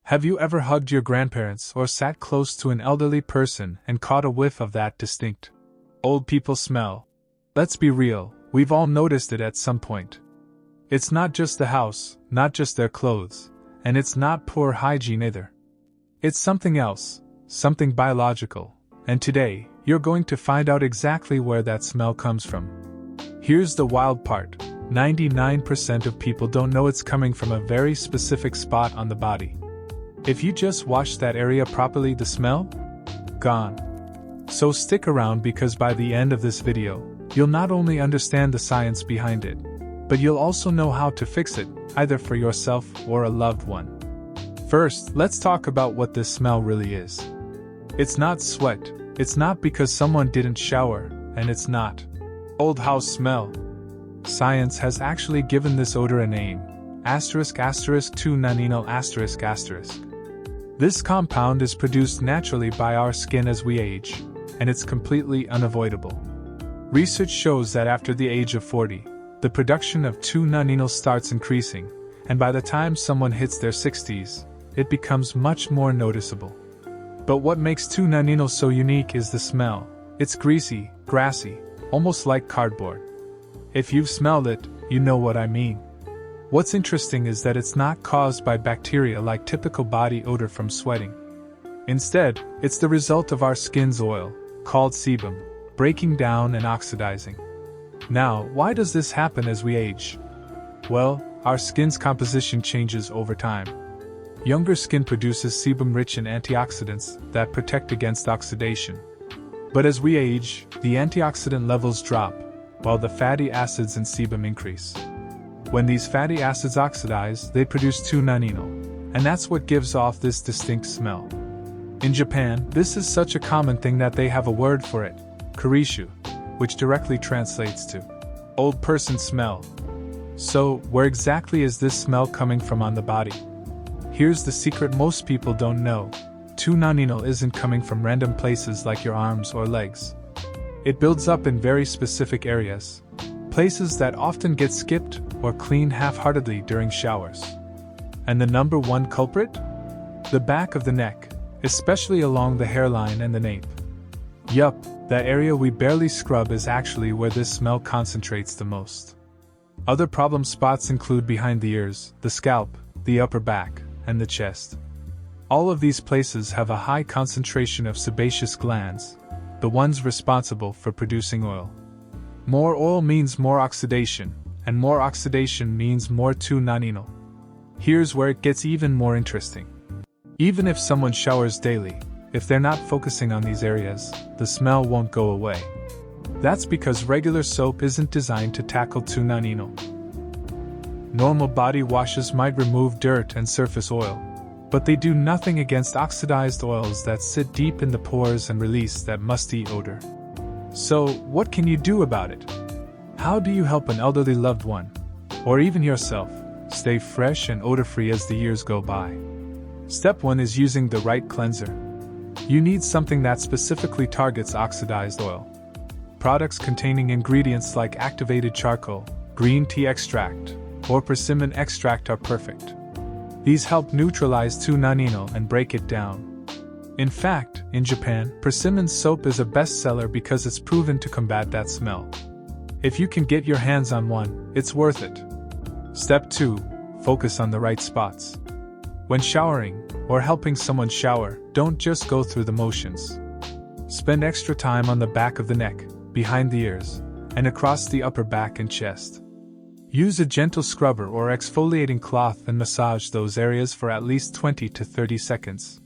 Have you ever hugged your grandparents or sat close to an elderly person and caught a whiff of that distinct old people smell? Let's be real, we've all noticed it at some point. It's not just the house, not just their clothes, and it's not poor hygiene either. It's something else, something biological, and today, you're going to find out exactly where that smell comes from. Here's the wild part: 99% of people don't know it's coming from a very specific spot on the body. If you just wash that area properly, the smell? Gone. So stick around, because by the end of this video, you'll not only understand the science behind it, but you'll also know how to fix it, either for yourself or a loved one. First, let's talk about what this smell really is. It's not sweat, it's not because someone didn't shower, and it's not old house smell. Science has actually given this odor a name: *2-nonenal***. This compound is produced naturally by our skin as we age, and it's completely unavoidable. Research shows that after the age of 40, the production of 2-nonenal starts increasing, and by the time someone hits their 60s, it becomes much more noticeable. But what makes 2-nonenal so unique is the smell. It's greasy, grassy, almost like cardboard. If you've smelled it, you know what I mean. What's interesting is that it's not caused by bacteria like typical body odor from sweating. Instead, it's the result of our skin's oil, called sebum, breaking down and oxidizing. Now, why does this happen as we age? Well, our skin's composition changes over time. Younger skin produces sebum rich in antioxidants that protect against oxidation. But as we age, the antioxidant levels drop, while the fatty acids and sebum increase. When these fatty acids oxidize, they produce 2-nonenal, and that's what gives off this distinct smell. In Japan, this is such a common thing that they have a word for it, karishu, which directly translates to old person smell. So, where exactly is this smell coming from on the body? Here's the secret most people don't know: 2-nonenal isn't coming from random places like your arms or legs. It builds up in very specific areas, places that often get skipped or cleaned half-heartedly during showers. And the number one culprit? The back of the neck, especially along the hairline and the nape. Yup, that area we barely scrub is actually where this smell concentrates the most. Other problem spots include behind the ears, the scalp, the upper back, and the chest. All of these places have a high concentration of sebaceous glands, the ones responsible for producing oil. More oil means more oxidation, and more oxidation means more 2-nonenal. Here's where it gets even more interesting. Even if someone showers daily, if they're not focusing on these areas, the smell won't go away. That's because regular soap isn't designed to tackle 2-nonenal. Normal body washes might remove dirt and surface oil, but they do nothing against oxidized oils that sit deep in the pores and release that musty odor. So, what can you do about it? How do you help an elderly loved one, or even yourself, stay fresh and odor-free as the years go by? Step 1 is using the right cleanser. You need something that specifically targets oxidized oil. Products containing ingredients like activated charcoal, green tea extract, or persimmon extract are perfect. These help neutralize 2-nonenal and break it down. In fact, in Japan, persimmon soap is a bestseller because it's proven to combat that smell. If you can get your hands on one, it's worth it. Step 2. Focus on the right spots. When showering, or helping someone shower, don't just go through the motions. Spend extra time on the back of the neck, behind the ears, and across the upper back and chest. Use a gentle scrubber or exfoliating cloth and massage those areas for at least 20 to 30 seconds.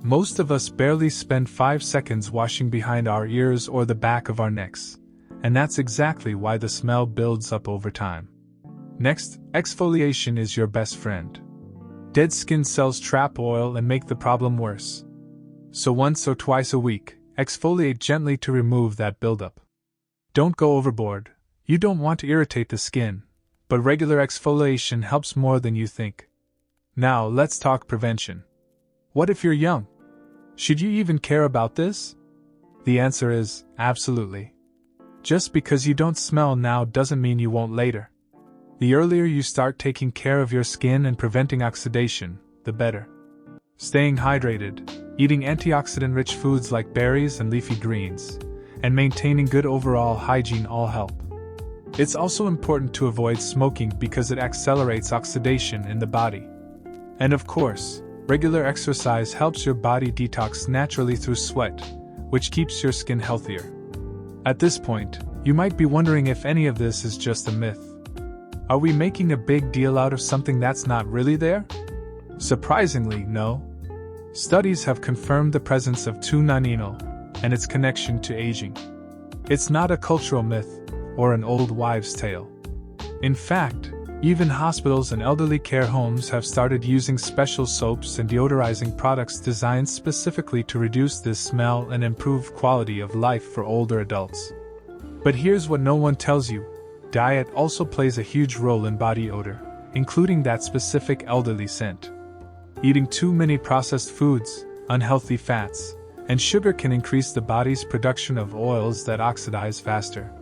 Most of us barely spend 5 seconds washing behind our ears or the back of our necks, and that's exactly why the smell builds up over time. Next, exfoliation is your best friend. Dead skin cells trap oil and make the problem worse. So once or twice a week, exfoliate gently to remove that buildup. Don't go overboard. You don't want to irritate the skin, but regular exfoliation helps more than you think. Now let's talk prevention. What if you're young? Should you even care about this? The answer is absolutely. Just because you don't smell now doesn't mean you won't later. The earlier you start taking care of your skin and preventing oxidation, the better. Staying hydrated, eating antioxidant-rich foods like berries and leafy greens, and maintaining good overall hygiene all help. It's also important to avoid smoking because it accelerates oxidation in the body. And of course, regular exercise helps your body detox naturally through sweat, which keeps your skin healthier. At this point, you might be wondering if any of this is just a myth. Are we making a big deal out of something that's not really there? Surprisingly, no. Studies have confirmed the presence of 2-nonenal and its connection to aging. It's not a cultural myth or an old wives' tale. In fact, even hospitals and elderly care homes have started using special soaps and deodorizing products designed specifically to reduce this smell and improve quality of life for older adults. But here's what no one tells you. Diet also plays a huge role in body odor, including that specific elderly scent. Eating too many processed foods, unhealthy fats, and sugar can increase the body's production of oils that oxidize faster.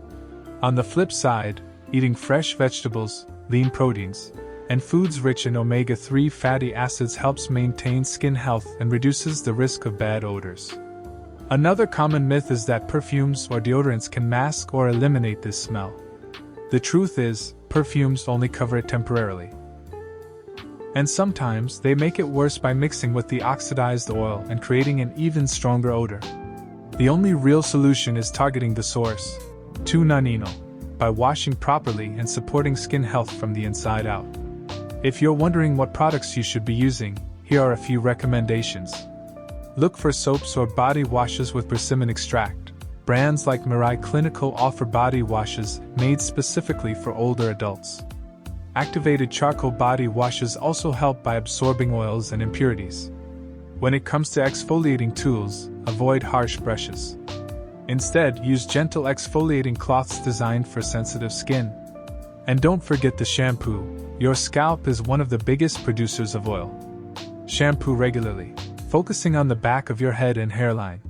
On the flip side, eating fresh vegetables, lean proteins, and foods rich in omega-3 fatty acids helps maintain skin health and reduces the risk of bad odors. Another common myth is that perfumes or deodorants can mask or eliminate this smell. The truth is, perfumes only cover it temporarily. And sometimes they make it worse by mixing with the oxidized oil and creating an even stronger odor. The only real solution is targeting the source, 2-nonenal, by washing properly and supporting skin health from the inside out. If you're wondering what products you should be using, here are a few recommendations. Look for soaps or body washes with persimmon extract. Brands like Mirai Clinical offer body washes made specifically for older adults. Activated charcoal body washes also help by absorbing oils and impurities. When it comes to exfoliating tools, avoid harsh brushes. Instead, use gentle exfoliating cloths designed for sensitive skin. And don't forget the shampoo. Your scalp is one of the biggest producers of oil. Shampoo regularly, focusing on the back of your head and hairline.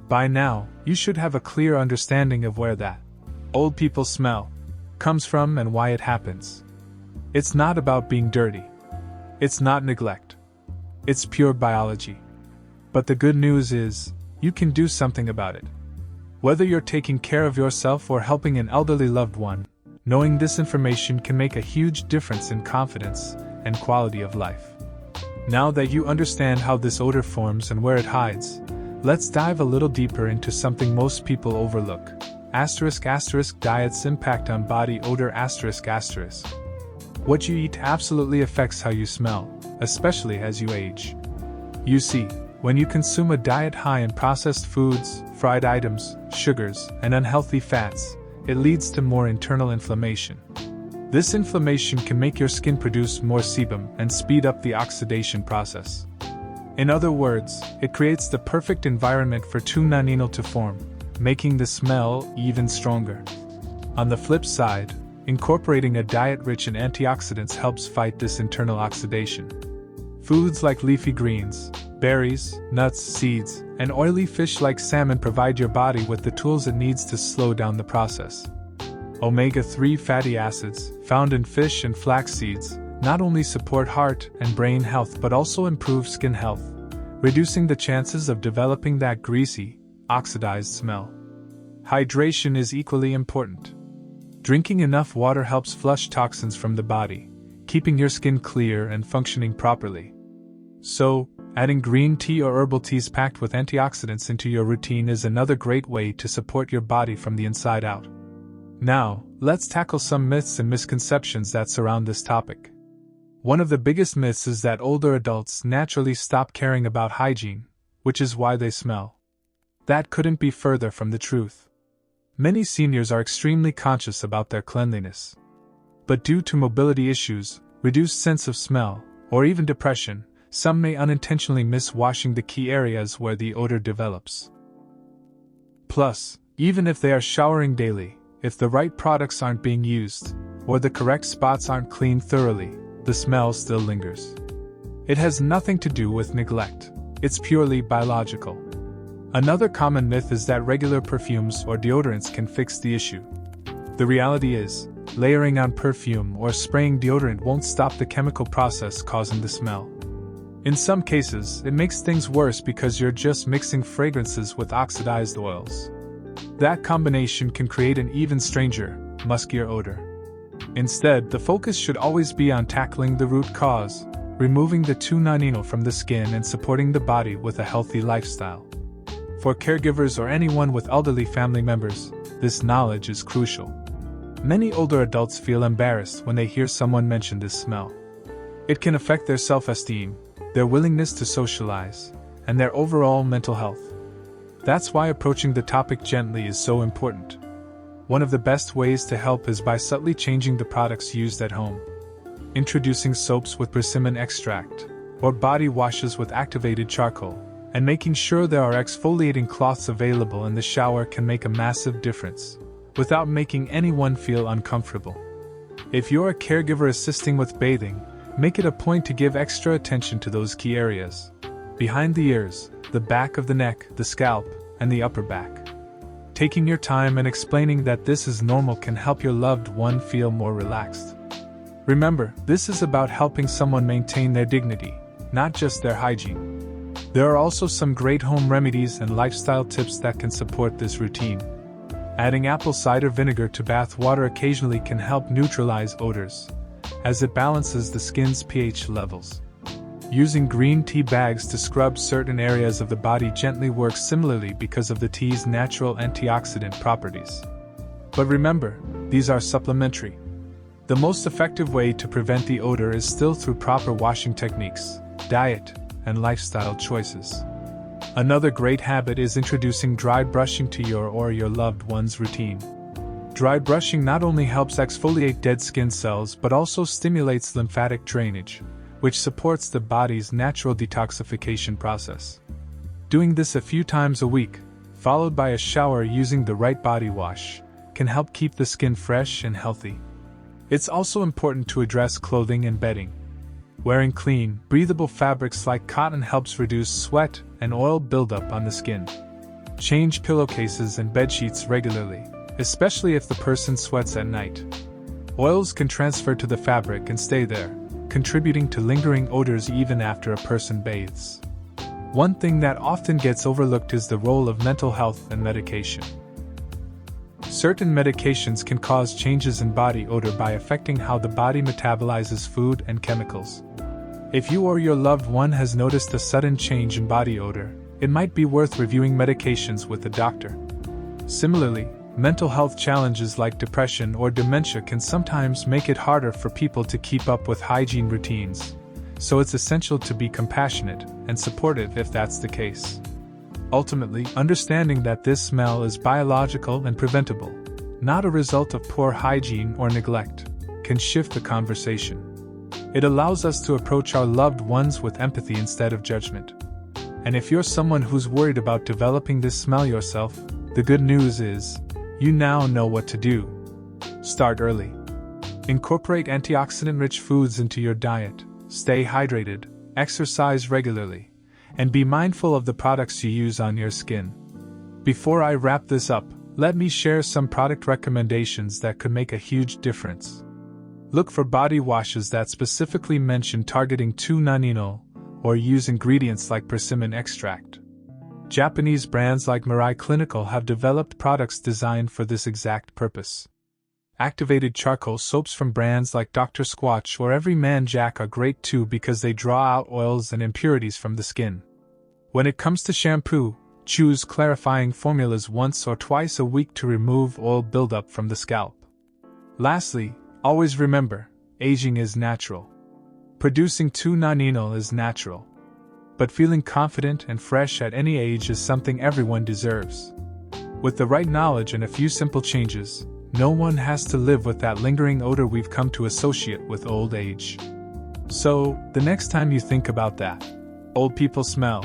By now, you should have a clear understanding of where that old people smell comes from and why it happens. It's not about being dirty. It's not neglect. It's pure biology. But the good news is, you can do something about it. Whether you're taking care of yourself or helping an elderly loved one, knowing this information can make a huge difference in confidence and quality of life. Now that you understand how this odor forms and where it hides, let's dive a little deeper into something most people overlook. Diet's impact on body odor. What you eat absolutely affects how you smell, especially as you age. You see, when you consume a diet high in processed foods, fried items, sugars, and unhealthy fats, it leads to more internal inflammation. This inflammation can make your skin produce more sebum and speed up the oxidation process. In other words, it creates the perfect environment for 2-nonenal to form, making the smell even stronger. On the flip side, incorporating a diet rich in antioxidants helps fight this internal oxidation. Foods like leafy greens, berries, nuts, seeds, and oily fish like salmon provide your body with the tools it needs to slow down the process. Omega-3 fatty acids, found in fish and flax seeds, not only support heart and brain health but also improve skin health, reducing the chances of developing that greasy, oxidized smell. Hydration is equally important. Drinking enough water helps flush toxins from the body, keeping your skin clear and functioning properly. So, adding green tea or herbal teas packed with antioxidants into your routine is another great way to support your body from the inside out. Now, let's tackle some myths and misconceptions that surround this topic. One of the biggest myths is that older adults naturally stop caring about hygiene, which is why they smell. That couldn't be further from the truth. Many seniors are extremely conscious about their cleanliness. But due to mobility issues, reduced sense of smell, or even depression, some may unintentionally miss washing the key areas where the odor develops. Plus, even if they are showering daily, if the right products aren't being used, or the correct spots aren't cleaned thoroughly, the smell still lingers. It has nothing to do with neglect. It's purely biological. Another common myth is that regular perfumes or deodorants can fix the issue. The reality is, layering on perfume or spraying deodorant won't stop the chemical process causing the smell. In some cases, it makes things worse because you're just mixing fragrances with oxidized oils. That combination can create an even stranger, muskier odor. Instead, the focus should always be on tackling the root cause, removing the 2-nonenal from the skin and supporting the body with a healthy lifestyle. For caregivers or anyone with elderly family members, this knowledge is crucial. Many older adults feel embarrassed when they hear someone mention this smell. It can affect their self-esteem, their willingness to socialize, and their overall mental health. That's why approaching the topic gently is so important. One of the best ways to help is by subtly changing the products used at home. Introducing soaps with persimmon extract, or body washes with activated charcoal, and making sure there are exfoliating cloths available in the shower can make a massive difference, without making anyone feel uncomfortable. If you're a caregiver assisting with bathing, make it a point to give extra attention to those key areas: behind the ears, the back of the neck, the scalp, and the upper back. Taking your time and explaining that this is normal can help your loved one feel more relaxed. Remember, this is about helping someone maintain their dignity, not just their hygiene. There are also some great home remedies and lifestyle tips that can support this routine. Adding apple cider vinegar to bath water occasionally can help neutralize odors, as it balances the skin's pH levels. Using green tea bags to scrub certain areas of the body gently works similarly because of the tea's natural antioxidant properties. But remember, these are supplementary. The most effective way to prevent the odor is still through proper washing techniques, diet, and lifestyle choices. Another great habit is introducing dry brushing to your or your loved one's routine. Dry brushing not only helps exfoliate dead skin cells but also stimulates lymphatic drainage, which supports the body's natural detoxification process. Doing this a few times a week, followed by a shower using the right body wash, can help keep the skin fresh and healthy. It's also important to address clothing and bedding. Wearing clean, breathable fabrics like cotton helps reduce sweat and oil buildup on the skin. Change pillowcases and bedsheets regularly, especially if the person sweats at night. Oils can transfer to the fabric and stay there, contributing to lingering odors even after a person bathes. One thing that often gets overlooked is the role of mental health and medication. Certain medications can cause changes in body odor by affecting how the body metabolizes food and chemicals. If you or your loved one has noticed a sudden change in body odor, it might be worth reviewing medications with a doctor. Similarly, mental health challenges like depression or dementia can sometimes make it harder for people to keep up with hygiene routines, so it's essential to be compassionate and supportive if that's the case. Ultimately, understanding that this smell is biological and preventable, not a result of poor hygiene or neglect, can shift the conversation. It allows us to approach our loved ones with empathy instead of judgment. And if you're someone who's worried about developing this smell yourself, the good news is, you now know what to do. Start early. Incorporate antioxidant-rich foods into your diet, stay hydrated, exercise regularly, and be mindful of the products you use on your skin. Before I wrap this up, let me share some product recommendations that could make a huge difference. Look for body washes that specifically mention targeting 2-nonenal or use ingredients like persimmon extract. Japanese brands like Mirai Clinical have developed products designed for this exact purpose. Activated charcoal soaps from brands like Dr. Squatch or Everyman Jack are great too because they draw out oils and impurities from the skin. When it comes to shampoo, choose clarifying formulas once or twice a week to remove oil buildup from the scalp. Lastly, always remember, aging is natural. Producing 2-nonenal is natural. But feeling confident and fresh at any age is something everyone deserves. With the right knowledge and a few simple changes, no one has to live with that lingering odor we've come to associate with old age. So, the next time you think about that old people smell,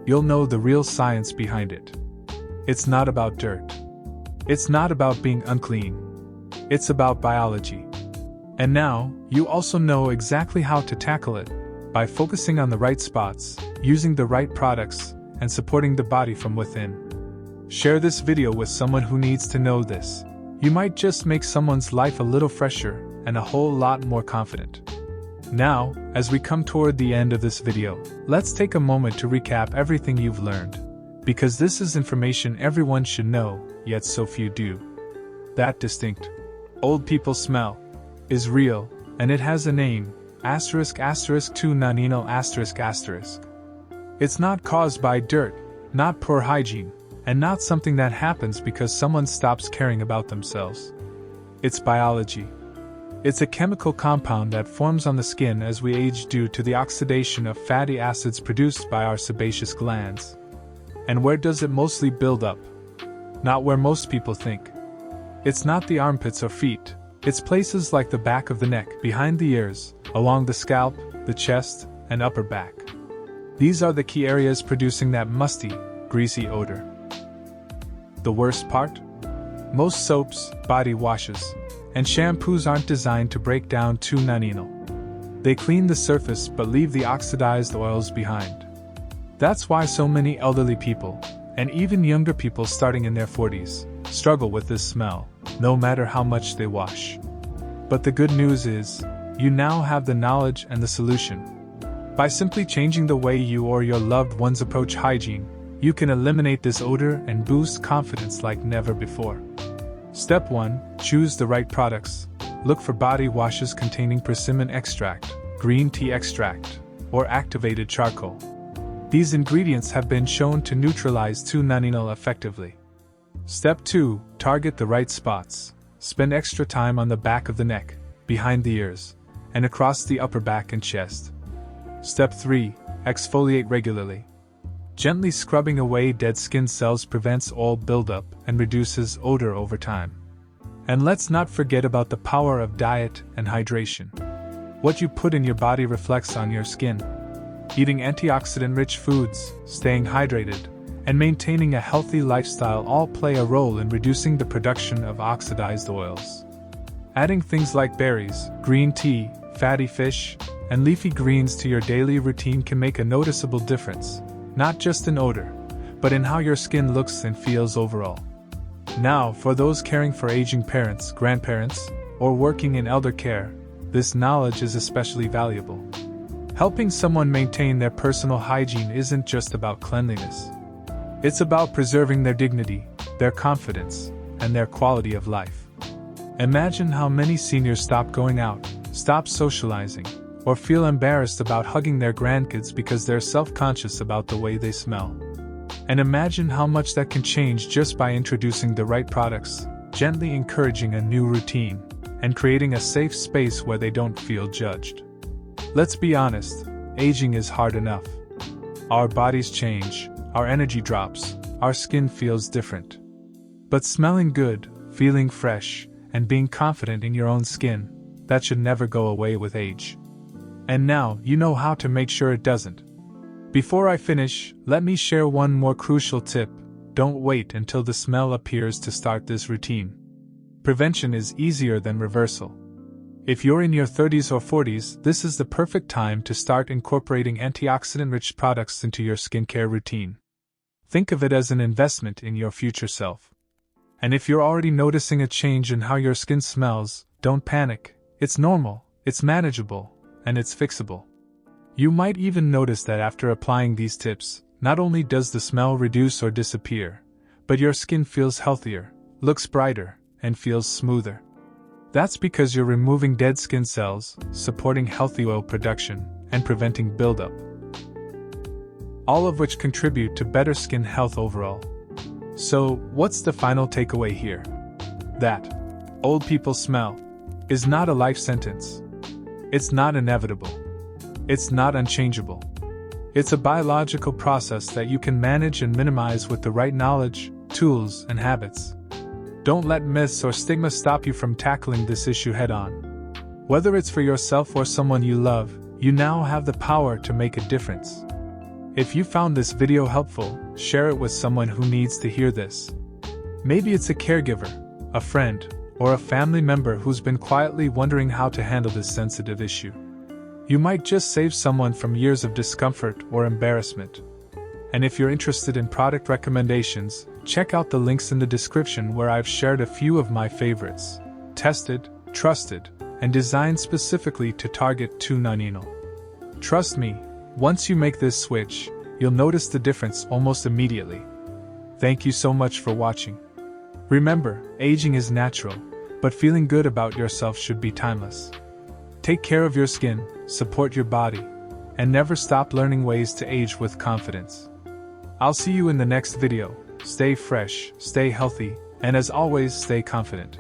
you'll know the real science behind it. It's not about dirt. It's not about being unclean. It's about biology. And now, you also know exactly how to tackle it, by focusing on the right spots, using the right products, and supporting the body from within. Share this video with someone who needs to know this. You might just make someone's life a little fresher and a whole lot more confident. Now, as we come toward the end of this video, let's take a moment to recap everything you've learned, because this is information everyone should know, yet so few do. That distinct old people smell is real, and it has a name, **2 nanino***. It's not caused by dirt, not poor hygiene, and not something that happens because someone stops caring about themselves. It's biology. It's a chemical compound that forms on the skin as we age due to the oxidation of fatty acids produced by our sebaceous glands. And where does it mostly build up? Not where most people think. It's not the armpits or feet. It's places like the back of the neck, behind the ears, along the scalp, the chest, and upper back. These are the key areas producing that musty, greasy odor. The worst part? Most soaps, body washes, and shampoos aren't designed to break down 2-nanino. They clean the surface but leave the oxidized oils behind. That's why so many elderly people, and even younger people starting in their 40s, struggle with this smell, no matter how much they wash. But the good news is, you now have the knowledge and the solution. By simply changing the way you or your loved ones approach hygiene, you can eliminate this odor and boost confidence like never before. Step 1. Choose the right products. Look for body washes containing persimmon extract, green tea extract, or activated charcoal. These ingredients have been shown to neutralize 2-nanino effectively. Step 2. Target the right spots. Spend extra time on the back of the neck, behind the ears, and across the upper back and chest. Step 3. Exfoliate regularly. Gently scrubbing away dead skin cells prevents oil buildup and reduces odor over time. And let's not forget about the power of diet and hydration. What you put in your body reflects on your skin. Eating antioxidant-rich foods, staying hydrated, and maintaining a healthy lifestyle all play a role in reducing the production of oxidized oils. Adding things like berries, green tea, fatty fish, and leafy greens to your daily routine can make a noticeable difference. Not just in odor, but in how your skin looks and feels overall. Now, for those caring for aging parents, grandparents, or working in elder care, this knowledge is especially valuable. Helping someone maintain their personal hygiene isn't just about cleanliness. It's about preserving their dignity, their confidence, and their quality of life. Imagine how many seniors stop going out, stop socializing, or feel embarrassed about hugging their grandkids because they're self-conscious about the way they smell. And imagine how much that can change just by introducing the right products, gently encouraging a new routine, and creating a safe space where they don't feel judged. Let's be honest, aging is hard enough. Our bodies change, our energy drops, our skin feels different. But smelling good, feeling fresh, and being confident in your own skin, that should never go away with age. And now, you know how to make sure it doesn't. Before I finish, let me share one more crucial tip. Don't wait until the smell appears to start this routine. Prevention is easier than reversal. If you're in your 30s or 40s, this is the perfect time to start incorporating antioxidant-rich products into your skincare routine. Think of it as an investment in your future self. And if you're already noticing a change in how your skin smells, don't panic. It's normal, it's manageable, and it's fixable. You might even notice that after applying these tips, not only does the smell reduce or disappear, but your skin feels healthier, looks brighter, and feels smoother. That's because you're removing dead skin cells, supporting healthy oil production, and preventing buildup. All of which contribute to better skin health overall. So, what's the final takeaway here? That old people smell is not a life sentence. It's not inevitable. It's not unchangeable. It's a biological process that you can manage and minimize with the right knowledge, tools, and habits. Don't let myths or stigma stop you from tackling this issue head-on. Whether it's for yourself or someone you love, you now have the power to make a difference. If you found this video helpful, share it with someone who needs to hear this. Maybe it's a caregiver, a friend, or a family member who's been quietly wondering how to handle this sensitive issue. You might just save someone from years of discomfort or embarrassment. And if you're interested in product recommendations, check out the links in the description where I've shared a few of my favorites. Tested, trusted, and designed specifically to target 2-nonenal. Trust me, once you make this switch, you'll notice the difference almost immediately. Thank you so much for watching. Remember, aging is natural, but feeling good about yourself should be timeless. Take care of your skin, support your body, and never stop learning ways to age with confidence. I'll see you in the next video. Stay fresh, stay healthy, and as always, stay confident.